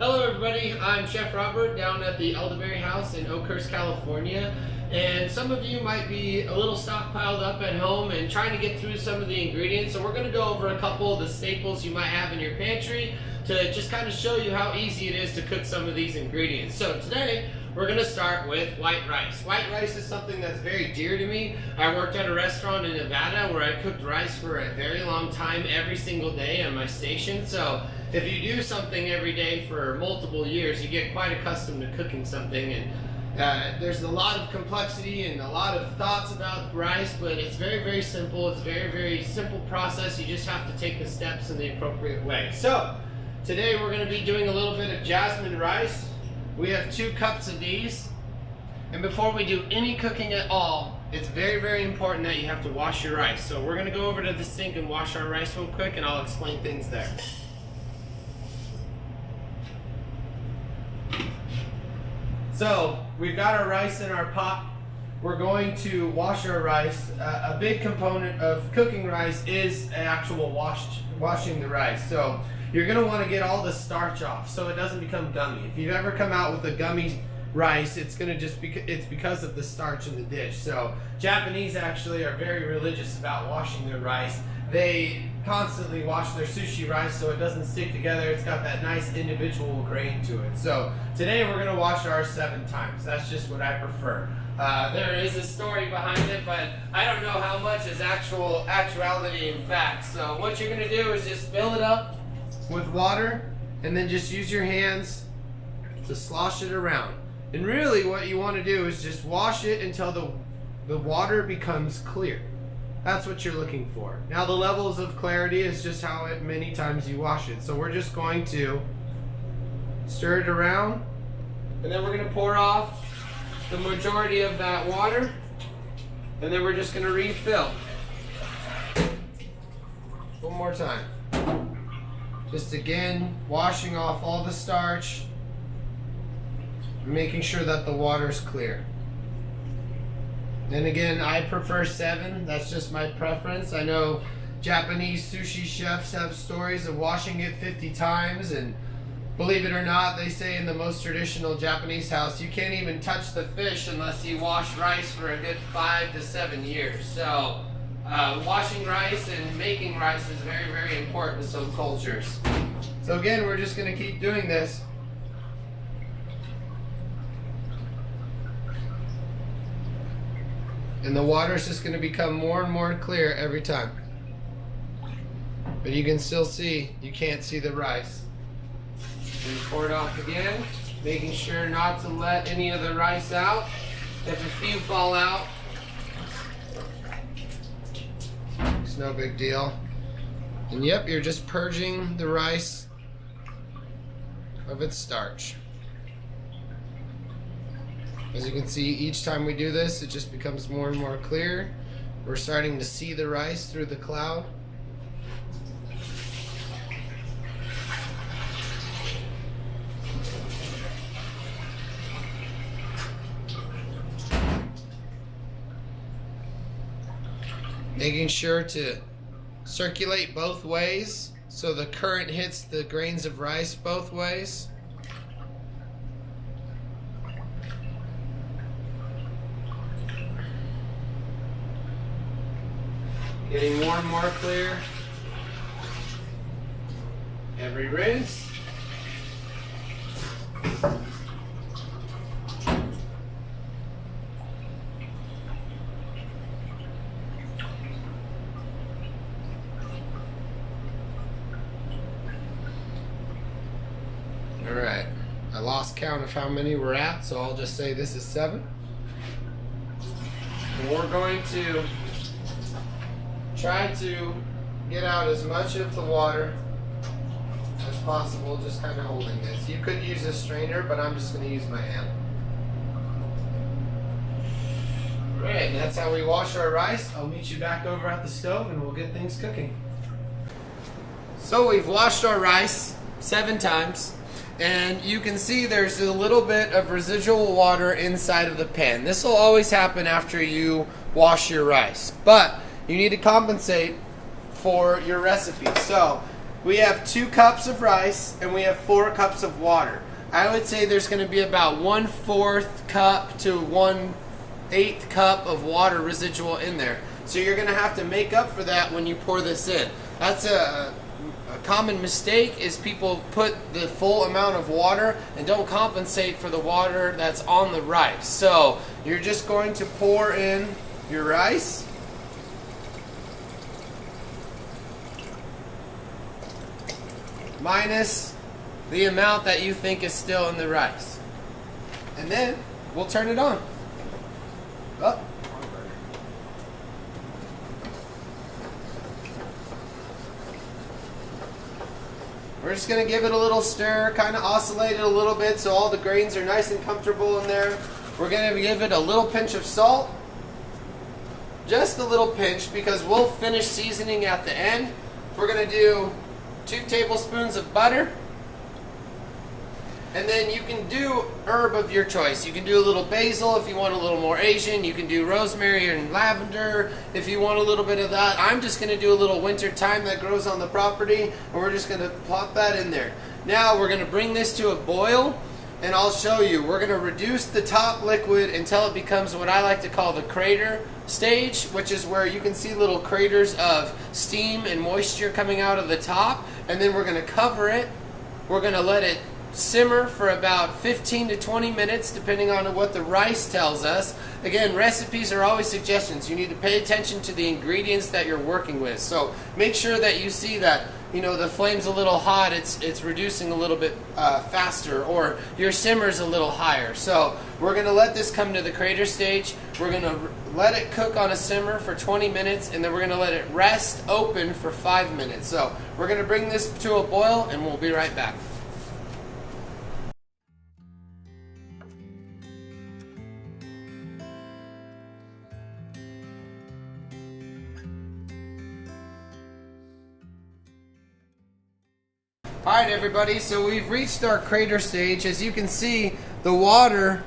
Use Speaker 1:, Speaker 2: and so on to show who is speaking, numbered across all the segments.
Speaker 1: Hello everybody, I'm Chef Robert down at the Elderberry House in Oakhurst, California. And some of you might be a little stockpiled up at home and trying to get through some of the ingredients. So we're going to go over a couple of the staples you might have in your pantry to just kind of show you how easy it is to cook some of these ingredients. So today we're going to start with white rice. White rice is something that's very dear to me. I worked at a restaurant in Nevada where I cooked rice for a very long time every single day on my station. So if you do something every day for multiple years, you get quite accustomed to cooking something, and there's a lot of complexity and a lot of thoughts about rice, but it's very, very simple. It's a very, very simple process. You just have to take the steps in the appropriate way. So today we're going to be doing a little bit of jasmine rice. We have 2 cups of these, and before we do any cooking at all, it's very, very important that you have to wash your rice. So we're going to go over to the sink and wash our rice real quick, and I'll explain things there. So we've got our rice in our pot. We're going to wash our rice. A big component of cooking rice is actual washing the rice. So you're going to want to get all the starch off so it doesn't become gummy. If you've ever come out with a gummy rice, it's going to it's because of the starch in the dish. So Japanese actually are very religious about washing their rice. They constantly wash their sushi rice so it doesn't stick together. It's got that nice individual grain to it. So today we're going to wash ours 7 times. That's just what I prefer. There is a story behind it, but I don't know how much is actuality and fact. So what you're going to do is just fill it up with water and then just use your hands to slosh it around. And really what you want to do is just wash it until the water becomes clear. That's what you're looking for. Now the levels of clarity is just how many times you wash it. So we're just going to stir it around, and then we're going to pour off the majority of that water, and then we're just going to refill. One more time. Just again, washing off all the starch, making sure that the water is clear. And again, I prefer 7. That's just my preference. I know Japanese sushi chefs have stories of washing it 50 times, and believe it or not, they say in the most traditional Japanese house, you can't even touch the fish unless you wash rice for a good 5 to 7 years. So washing rice and making rice is very, very important in some cultures. So again, we're just going to keep doing this. And the water is just going to become more and more clear every time. But you can still see, you can't see the rice. And pour it off again, making sure not to let any of the rice out. If a few fall out, it's no big deal. And yep, you're just purging the rice of its starch. As you can see, each time we do this, it just becomes more and more clear. We're starting to see the rice through the cloud. Making sure to circulate both ways so the current hits the grains of rice both ways. Getting more and more clear every rinse. Alright, I lost count of how many we're at, so I'll just say this is 7. And we're going to try to get out as much of the water as possible, just kind of holding this. You could use a strainer, but I'm just going to use my hand. Alright, that's how we wash our rice. I'll meet you back over at the stove and we'll get things cooking. So we've washed our rice 7 times. And you can see there's a little bit of residual water inside of the pan. This will always happen after you wash your rice, but you need to compensate for your recipe. So we have 2 cups of rice and we have 4 cups of water. I would say there's going to be about 1/4 cup to 1/8 cup of water residual in there. So you're going to have to make up for that when you pour this in. That's a common mistake, is people put the full amount of water and don't compensate for the water that's on the rice. So you're just going to pour in your rice. Minus the amount that you think is still in the rice. And then we'll turn it on. Oh. We're just going to give it a little stir, kind of oscillate it a little bit so all the grains are nice and comfortable in there. We're going to give it a little pinch of salt. Just a little pinch, because we'll finish seasoning at the end. We're going to do 2 tablespoons of butter. And then you can do herb of your choice. You can do a little basil if you want a little more Asian. You can do rosemary and lavender if you want a little bit of that. I'm just going to do a little winter thyme that grows on the property, and we're just going to plop that in there. Now we're going to bring this to a boil, and I'll show you. We're going to reduce the top liquid until it becomes what I like to call the crater stage, which is where you can see little craters of steam and moisture coming out of the top. And then we're going to cover it. We're going to let it simmer for about 15 to 20 minutes, depending on what the rice tells us. Again, recipes are always suggestions. You need to pay attention to the ingredients that you're working with. So make sure that you see that, you know, the flame's a little hot, it's reducing a little bit faster, or your simmer's a little higher. So we're going to let this come to the crater stage. We're going to let it cook on a simmer for 20 minutes, and then we're going to let it rest open for 5 minutes. So we're going to bring this to a boil, and we'll be right back. Alright everybody, so we've reached our crater stage. As you can see, the water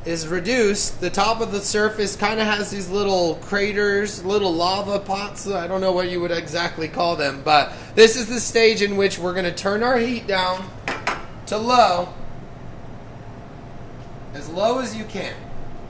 Speaker 1: is reduced. The top of the surface kind of has these little craters, little lava pots. I don't know what you would exactly call them, but this is the stage in which we're going to turn our heat down to low as you can.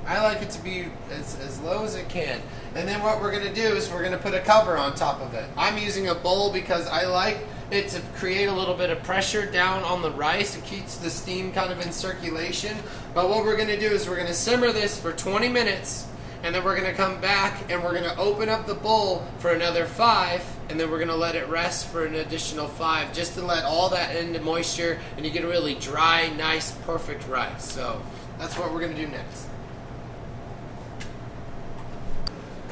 Speaker 1: I like it to be as low as it can. And then what we're going to do is we're going to put a cover on top of it. I'm using a bowl because I like it to create a little bit of pressure down on the rice. It keeps the steam kind of in circulation. But what we're going to do is we're going to simmer this for 20 minutes, and then we're going to come back and we're going to open up the bowl for another 5, and then we're going to let it rest for an additional 5, just to let all that into moisture and you get a really dry, nice, perfect rice. So that's what we're going to do next.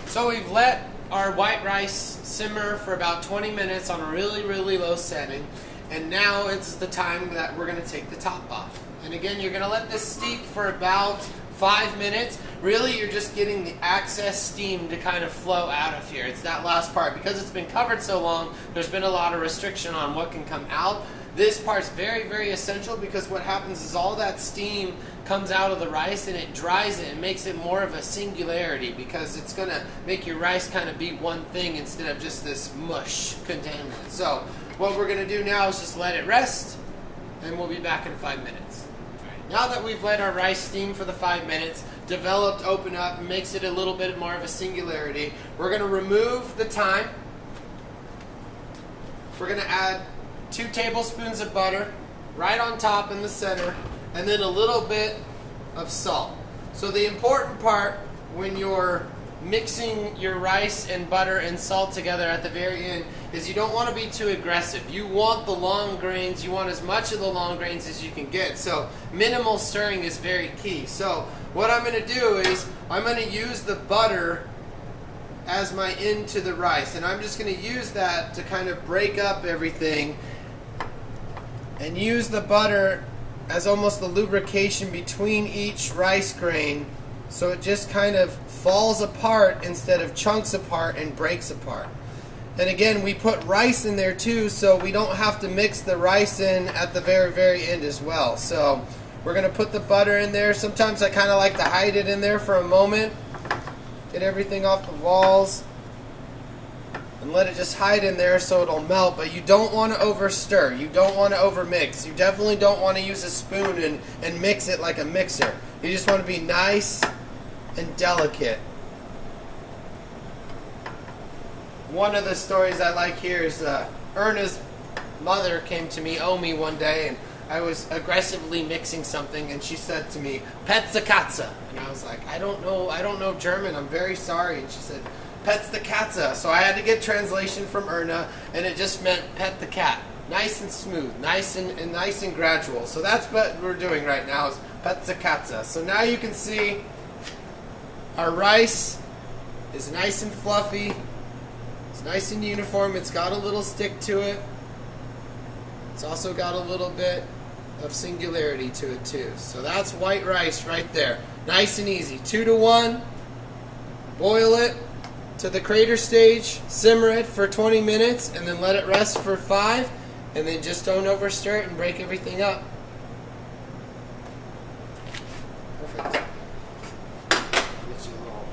Speaker 1: So we've let our white rice simmer for about 20 minutes on a really, really low setting, and now it's the time that we're going to take the top off. And again, you're going to let this steep for about 5 minutes. Really, you're just getting the excess steam to kind of flow out of here. It's that last part. Because it's been covered so long, there's been a lot of restriction on what can come out. This part's very, very essential, because what happens is all that steam comes out of the rice and it dries it and makes it more of a singularity, because it's going to make your rice kind of be one thing instead of just this mush contaminant. So what we're going to do now is just let it rest, and we'll be back in 5 minutes. Now that we've let our rice steam for the 5 minutes, developed, open up, makes it a little bit more of a singularity, we're going to remove the thyme. We're going to add 2 tablespoons of butter right on top in the center, and then a little bit of salt. So the important part when you're mixing your rice and butter and salt together at the very end is you don't want to be too aggressive. You want the long grains, you want as much of the long grains as you can get. So minimal stirring is very key. So what I'm going to do is I'm going to use the butter as my end to the rice, and I'm just going to use that to kind of break up everything, and use the butter as almost the lubrication between each rice grain, so it just kind of falls apart instead of chunks apart and breaks apart. And again, we put rice in there too, so we don't have to mix the rice in at the very, very end as well. So we're going to put the butter in there. Sometimes I kind of like to hide it in there for a moment, get everything off the walls. and let it just hide in there so it'll melt, but you don't want to over stir. You don't want to over mix. You definitely don't want to use a spoon and mix it like a mixer. You just want to be nice and delicate. One of the stories I like here is Erna's mother came to me, Omi, one day, and I was aggressively mixing something, and she said to me, "Pet's the Katze." And I was like, I don't know German, I'm very sorry. And she said, "Pet's the Katze." So I had to get translation from Erna, and it just meant pet the cat. Nice and smooth, nice and gradual. So that's what we're doing right now, is pet's the Katze. So now you can see our rice is nice and fluffy. It's nice and uniform. It's got a little stick to it. It's also got a little bit of singularity to it too. So that's white rice right there. Nice and easy. 2 to 1. Boil it to the crater stage. Simmer it for 20 minutes and then let it rest for 5. And then just don't overstir it and break everything up. Perfect. Get you a little